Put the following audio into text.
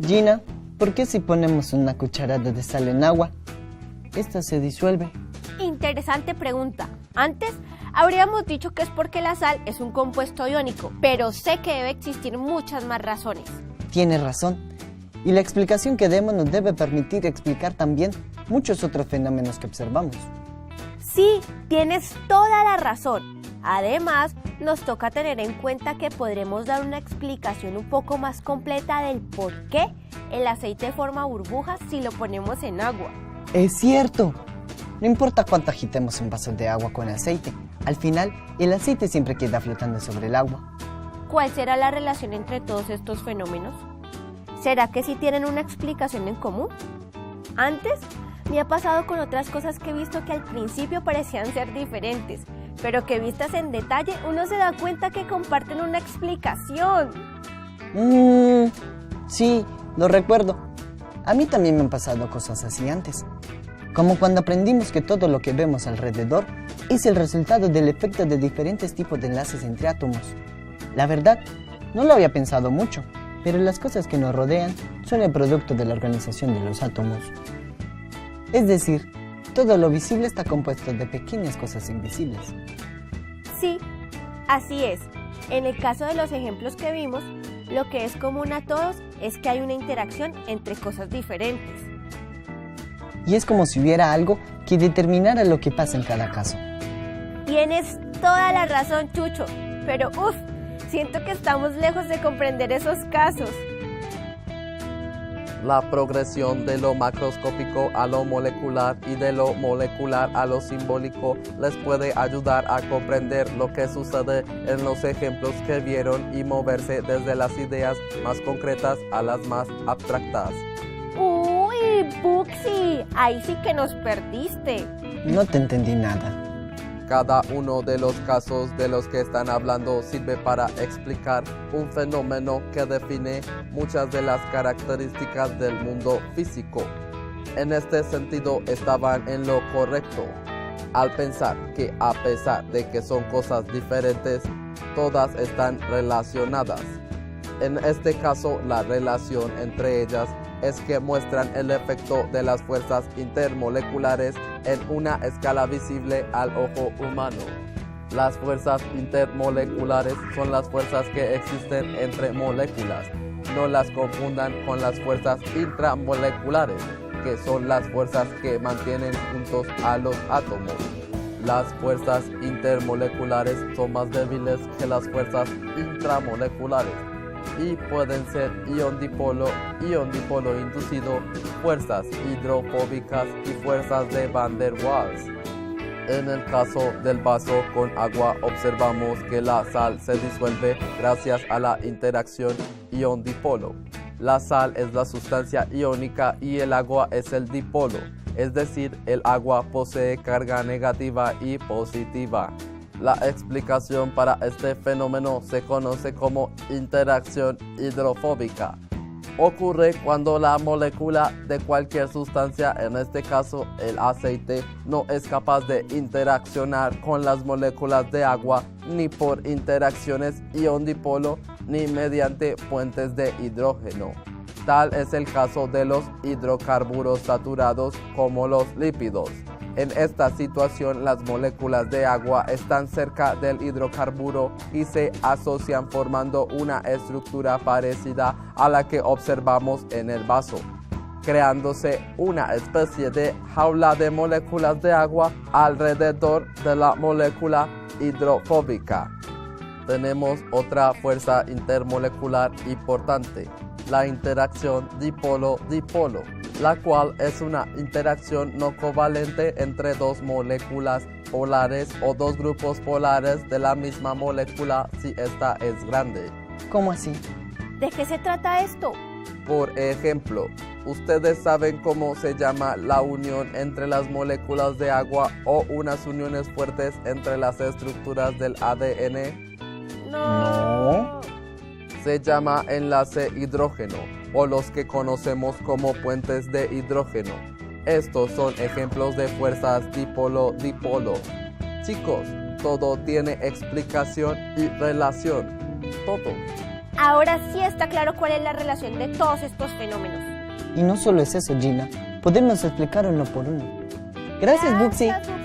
Gina, ¿por qué si ponemos una cucharada de sal en agua, esta se disuelve? Interesante pregunta. Antes habríamos dicho que es porque la sal es un compuesto iónico, pero sé que debe existir muchas más razones. Tienes razón. Y la explicación que demos nos debe permitir explicar también muchos otros fenómenos que observamos. Sí, tienes toda la razón. Además, nos toca tener en cuenta que podremos dar una explicación un poco más completa del por qué el aceite forma burbujas si lo ponemos en agua. ¡Es cierto! No importa cuánto agitemos un vaso de agua con aceite, al final el aceite siempre queda flotando sobre el agua. ¿Cuál será la relación entre todos estos fenómenos? ¿Será que sí tienen una explicación en común? Antes me ha pasado con otras cosas que he visto que al principio parecían ser diferentes, pero que vistas en detalle uno se da cuenta que comparten una explicación. Sí, lo recuerdo. A mí también me han pasado cosas así antes. Como cuando aprendimos que todo lo que vemos alrededor es el resultado del efecto de diferentes tipos de enlaces entre átomos. La verdad, no lo había pensado mucho, pero las cosas que nos rodean son el producto de la organización de los átomos. Es decir, todo lo visible está compuesto de pequeñas cosas invisibles. Sí, así es. En el caso de los ejemplos que vimos, lo que es común a todos es que hay una interacción entre cosas diferentes. Y es como si hubiera algo que determinara lo que pasa en cada caso. Tienes toda la razón, Chucho, pero siento que estamos lejos de comprender esos casos. La progresión de lo macroscópico a lo molecular y de lo molecular a lo simbólico les puede ayudar a comprender lo que sucede en los ejemplos que vieron y moverse desde las ideas más concretas a las más abstractas. ¡Uy, Buxi! Ahí sí que nos perdiste. No te entendí nada. Cada uno de los casos de los que están hablando sirve para explicar un fenómeno que define muchas de las características del mundo físico. En este sentido, estaban en lo correcto al pensar que a pesar de que son cosas diferentes, todas están relacionadas. En este caso, la relación entre ellas es que muestran el efecto de las fuerzas intermoleculares en una escala visible al ojo humano. Las fuerzas intermoleculares son las fuerzas que existen entre moléculas. No las confundan con las fuerzas intramoleculares, que son las fuerzas que mantienen juntos a los átomos. Las fuerzas intermoleculares son más débiles que las fuerzas intramoleculares y pueden ser ion-dipolo inducido, fuerzas hidrofóbicas y fuerzas de Van der Waals. En el caso del vaso con agua observamos que la sal se disuelve gracias a la interacción ion-dipolo. La sal es la sustancia iónica y el agua es el dipolo, es decir, el agua posee carga negativa y positiva. La explicación para este fenómeno se conoce como interacción hidrofóbica. Ocurre cuando la molécula de cualquier sustancia, en este caso el aceite, no es capaz de interaccionar con las moléculas de agua ni por interacciones ion-dipolo ni mediante puentes de hidrógeno. Tal es el caso de los hidrocarburos saturados como los lípidos. En esta situación, las moléculas de agua están cerca del hidrocarburo y se asocian formando una estructura parecida a la que observamos en el vaso, creándose una especie de jaula de moléculas de agua alrededor de la molécula hidrofóbica. Tenemos otra fuerza intermolecular importante, la interacción dipolo-dipolo, la cual es una interacción no covalente entre dos moléculas polares o dos grupos polares de la misma molécula si esta es grande. ¿Cómo así? ¿De qué se trata esto? Por ejemplo, ¿ustedes saben cómo se llama la unión entre las moléculas de agua o unas uniones fuertes entre las estructuras del ADN? No. Se llama enlace hidrógeno, o los que conocemos como puentes de hidrógeno. Estos son ejemplos de fuerzas dipolo-dipolo. Chicos, todo tiene explicación y relación. Todo. Ahora sí está claro cuál es la relación de todos estos fenómenos. Y no solo es eso, Gina. Podemos explicar uno por uno. Gracias, Buxi. Gracias,